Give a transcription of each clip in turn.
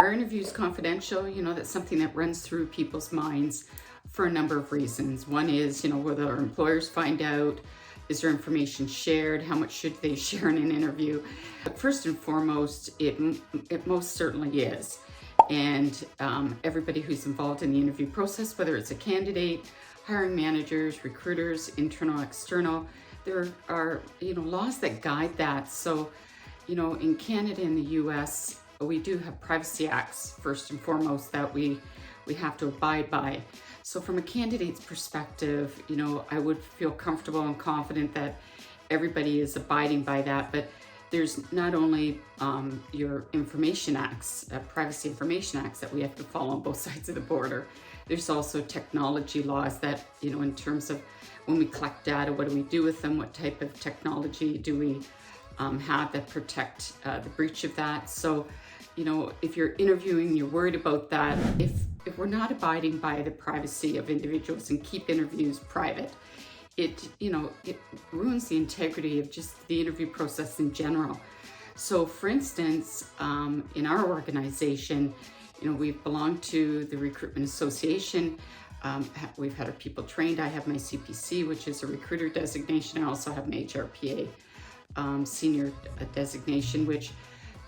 Are interviews confidential? That's something that runs through people's minds for a number of reasons. One is, whether our employers find out, is there information shared? How much should they share in an interview? But first and foremost, it most certainly is. And everybody who's involved in the interview process, whether it's a candidate, hiring managers, recruiters, internal, external, there are, laws that guide that. So, in Canada and the US, we do have privacy acts, first and foremost, that we have to abide by. So from a candidate's perspective, I would feel comfortable and confident that everybody is abiding by that. But there's not only your information acts, privacy information acts that we have to follow on both sides of the border. There's also technology laws that, in terms of when we collect data, what do we do with them? What type of technology do we have that protect the breach of that? So, if you're interviewing, you're worried about that. If we're not abiding by the privacy of individuals and keep interviews private, it ruins the integrity of just the interview process in general. So for instance, in our organization, we belong to the Recruitment Association. We've had our people trained. I have my CPC, which is a recruiter designation. I also have my HRPA senior designation, which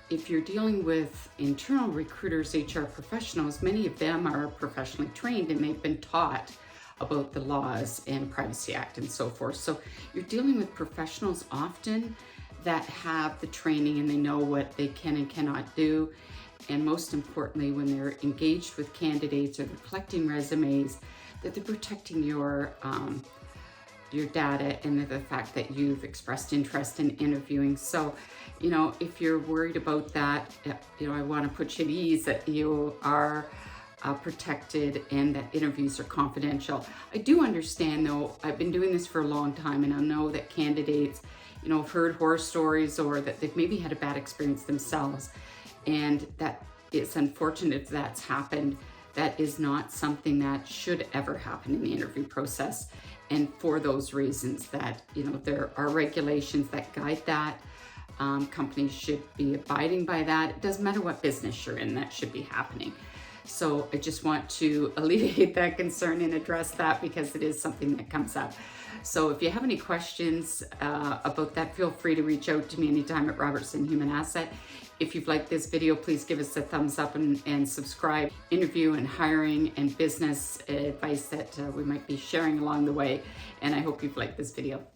if you're dealing with internal recruiters, HR professionals, many of them are professionally trained and they've been taught about the laws and Privacy Act and so forth. So you're dealing with professionals often that have the training and they know what they can and cannot do. And most importantly, when they're engaged with candidates or they're collecting resumes, that they're protecting your data and the fact that you've expressed interest in interviewing. So, if you're worried about that, I want to put you at ease that you are protected and that interviews are confidential. I do understand though, I've been doing this for a long time and I know that candidates, have heard horror stories or that they've maybe had a bad experience themselves. And that it's unfortunate if that's happened. That is not something that should ever happen in the interview process. And for those reasons that, there are regulations that guide that. Companies should be abiding by that. It doesn't matter what business you're in, that should be happening. So I just want to alleviate that concern and address that because it is something that comes up. So if you have any questions about that, feel free to reach out to me anytime at Robertson Human Asset. If you've liked this video, please give us a thumbs up and subscribe. Interview and hiring and business advice that we might be sharing along the way. And I hope you've liked this video.